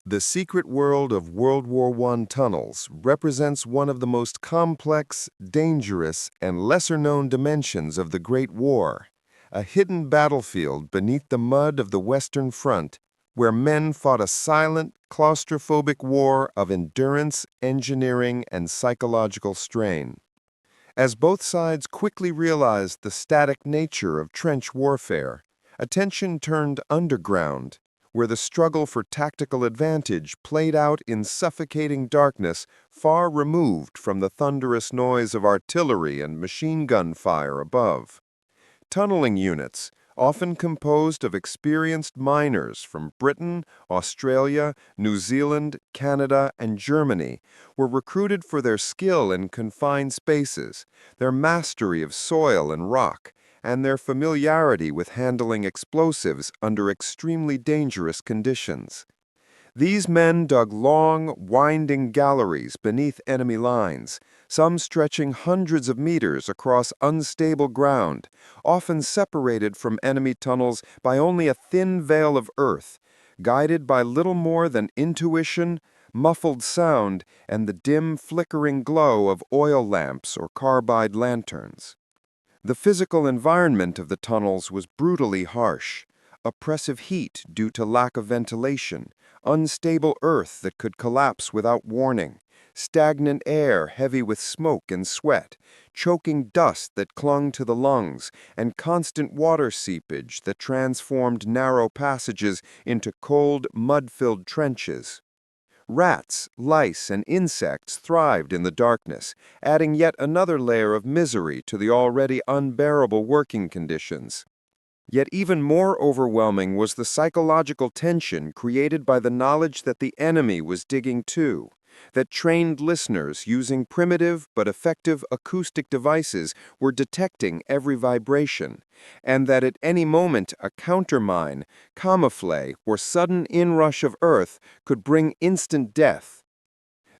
The secret world of World War I tunnels represents one of the most complex, dangerous, and lesser-known dimensions of the Great War, a hidden battlefield beneath the mud of the Western Front, where men fought a silent, claustrophobic war of endurance, engineering, and psychological strain. As both sides quickly realized the static nature of trench warfare, attention turned underground, where the struggle for tactical advantage played out in suffocating darkness far removed from the thunderous noise of artillery and machine gun fire above. Tunneling units, often composed of experienced miners from Britain, Australia, New Zealand, Canada, and Germany, were recruited for their skill in confined spaces, their mastery of soil and rock, and their familiarity with handling explosives under extremely dangerous conditions. These men dug long, winding galleries beneath enemy lines, some stretching hundreds of meters across unstable ground, often separated from enemy tunnels by only a thin veil of earth, guided by little more than intuition, muffled sound, and the dim, flickering glow of oil lamps or carbide lanterns. The physical environment of the tunnels was brutally harsh. Oppressive heat due to lack of ventilation, unstable earth that could collapse without warning, stagnant air heavy with smoke and sweat, choking dust that clung to the lungs, and constant water seepage that transformed narrow passages into cold, mud-filled trenches. Rats, lice, and insects thrived in the darkness, adding yet another layer of misery to the already unbearable working conditions. Yet even more overwhelming was the psychological tension created by the knowledge that the enemy was digging too, that trained listeners using primitive but effective acoustic devices were detecting every vibration, and that at any moment a countermine, camouflage, or sudden inrush of earth could bring instant death.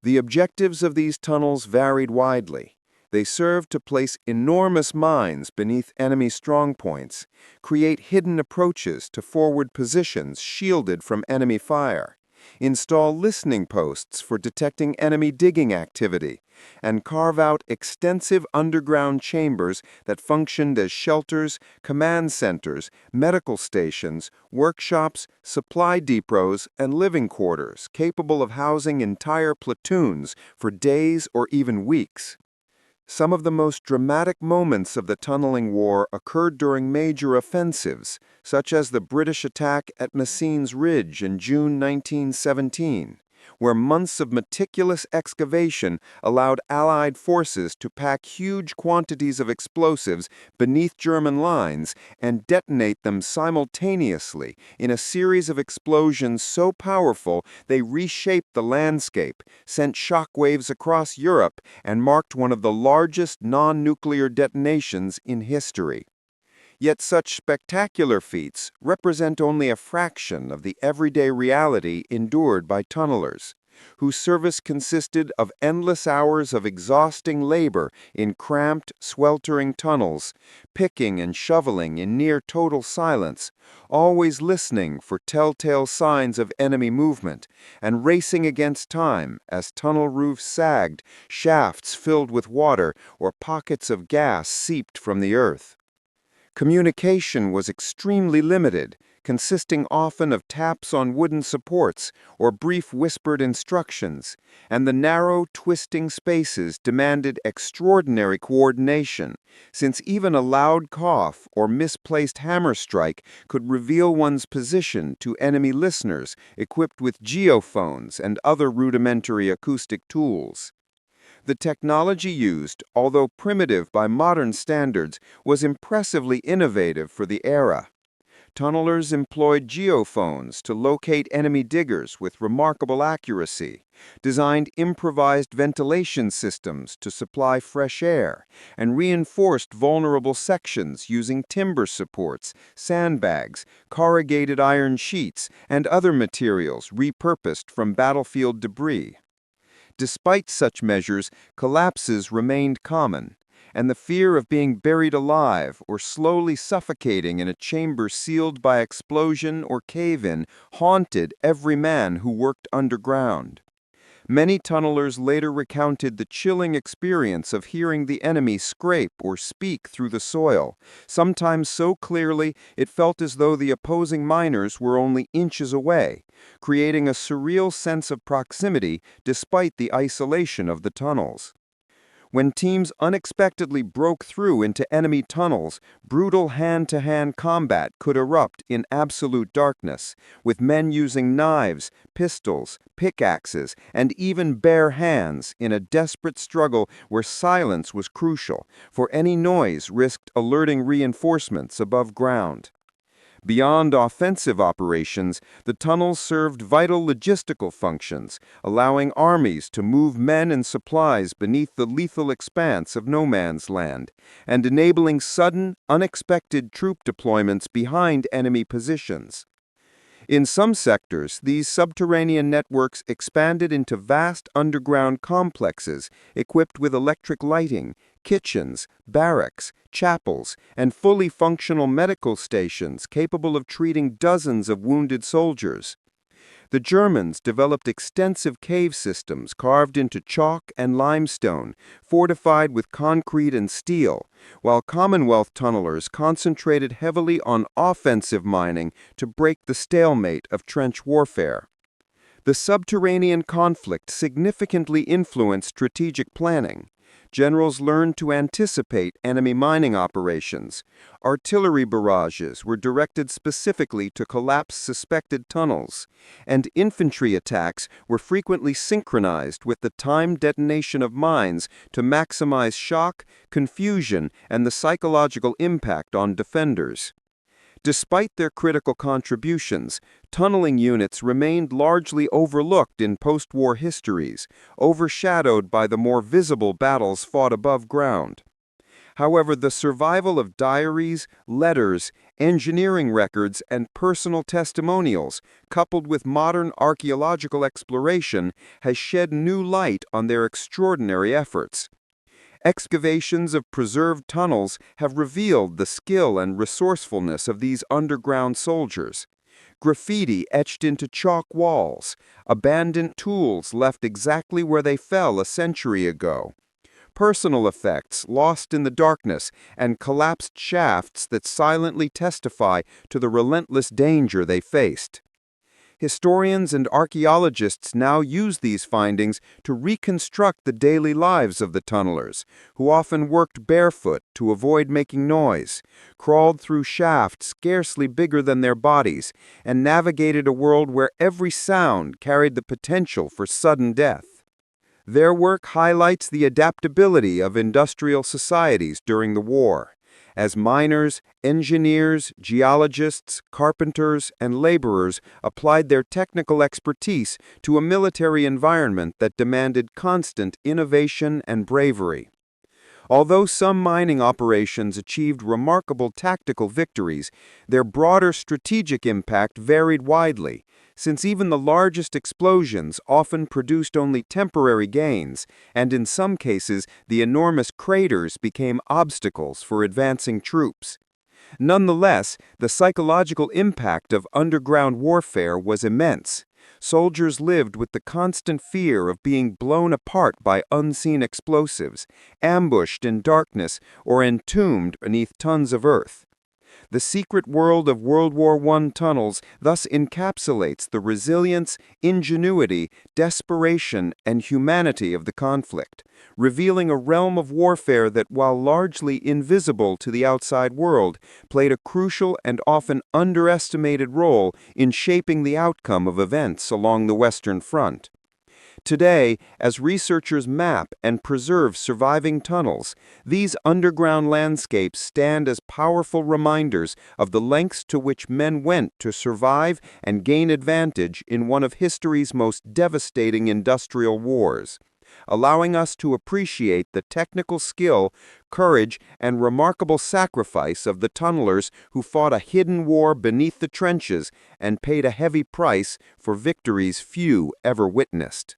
The objectives of these tunnels varied widely. They served to place enormous mines beneath enemy strongpoints, create hidden approaches to forward positions shielded from enemy fire, install listening posts for detecting enemy digging activity, and carve out extensive underground chambers that functioned as shelters, command centers, medical stations, workshops, supply depots, and living quarters capable of housing entire platoons for days or even weeks. Some of the most dramatic moments of the tunneling war occurred during major offensives, such as the British attack at Messines Ridge in June 1917, where months of meticulous excavation allowed Allied forces to pack huge quantities of explosives beneath German lines and detonate them simultaneously in a series of explosions so powerful they reshaped the landscape, sent shockwaves across Europe, and marked one of the largest non-nuclear detonations in history. Yet such spectacular feats represent only a fraction of the everyday reality endured by tunnelers, whose service consisted of endless hours of exhausting labor in cramped, sweltering tunnels, picking and shoveling in near-total silence, always listening for telltale signs of enemy movement, and racing against time as tunnel roofs sagged, shafts filled with water, or pockets of gas seeped from the earth. Communication was extremely limited, consisting often of taps on wooden supports or brief whispered instructions, and the narrow, twisting spaces demanded extraordinary coordination, since even a loud cough or misplaced hammer strike could reveal one's position to enemy listeners equipped with geophones and other rudimentary acoustic tools. The technology used, although primitive by modern standards, was impressively innovative for the era. Tunnelers employed geophones to locate enemy diggers with remarkable accuracy, designed improvised ventilation systems to supply fresh air, and reinforced vulnerable sections using timber supports, sandbags, corrugated iron sheets, and other materials repurposed from battlefield debris. Despite such measures, collapses remained common, and the fear of being buried alive or slowly suffocating in a chamber sealed by explosion or cave-in haunted every man who worked underground. Many tunnelers later recounted the chilling experience of hearing the enemy scrape or speak through the soil, sometimes so clearly it felt as though the opposing miners were only inches away, creating a surreal sense of proximity despite the isolation of the tunnels. When teams unexpectedly broke through into enemy tunnels, brutal hand-to-hand combat could erupt in absolute darkness, with men using knives, pistols, pickaxes, and even bare hands in a desperate struggle where silence was crucial, for any noise risked alerting reinforcements above ground. Beyond offensive operations, the tunnels served vital logistical functions, allowing armies to move men and supplies beneath the lethal expanse of no man's land, and enabling sudden, unexpected troop deployments behind enemy positions. In some sectors, these subterranean networks expanded into vast underground complexes equipped with electric lighting, kitchens, barracks, chapels, and fully functional medical stations capable of treating dozens of wounded soldiers. The Germans developed extensive cave systems carved into chalk and limestone, fortified with concrete and steel, while Commonwealth tunnelers concentrated heavily on offensive mining to break the stalemate of trench warfare. The subterranean conflict significantly influenced strategic planning. Generals learned to anticipate enemy mining operations. Artillery barrages were directed specifically to collapse suspected tunnels, and infantry attacks were frequently synchronized with the timed detonation of mines to maximize shock, confusion, and the psychological impact on defenders. Despite their critical contributions, tunneling units remained largely overlooked in post-war histories, overshadowed by the more visible battles fought above ground. However, the survival of diaries, letters, engineering records, and personal testimonials, coupled with modern archaeological exploration, has shed new light on their extraordinary efforts. Excavations of preserved tunnels have revealed the skill and resourcefulness of these underground soldiers. Graffiti etched into chalk walls, abandoned tools left exactly where they fell a century ago, personal effects lost in the darkness, and collapsed shafts that silently testify to the relentless danger they faced. Historians and archaeologists now use these findings to reconstruct the daily lives of the tunnelers, who often worked barefoot to avoid making noise, crawled through shafts scarcely bigger than their bodies, and navigated a world where every sound carried the potential for sudden death. Their work highlights the adaptability of industrial societies during the war. As miners, engineers, geologists, carpenters, and laborers applied their technical expertise to a military environment that demanded constant innovation and bravery. Although some mining operations achieved remarkable tactical victories, their broader strategic impact varied widely, since even the largest explosions often produced only temporary gains, and in some cases the enormous craters became obstacles for advancing troops. Nonetheless, the psychological impact of underground warfare was immense. Soldiers lived with the constant fear of being blown apart by unseen explosives, ambushed in darkness, or entombed beneath tons of earth. The secret world of World War I tunnels thus encapsulates the resilience, ingenuity, desperation, and humanity of the conflict, revealing a realm of warfare that, while largely invisible to the outside world, played a crucial and often underestimated role in shaping the outcome of events along the Western Front. Today, as researchers map and preserve surviving tunnels, these underground landscapes stand as powerful reminders of the lengths to which men went to survive and gain advantage in one of history's most devastating industrial wars, allowing us to appreciate the technical skill, courage, and remarkable sacrifice of the tunnelers who fought a hidden war beneath the trenches and paid a heavy price for victories few ever witnessed.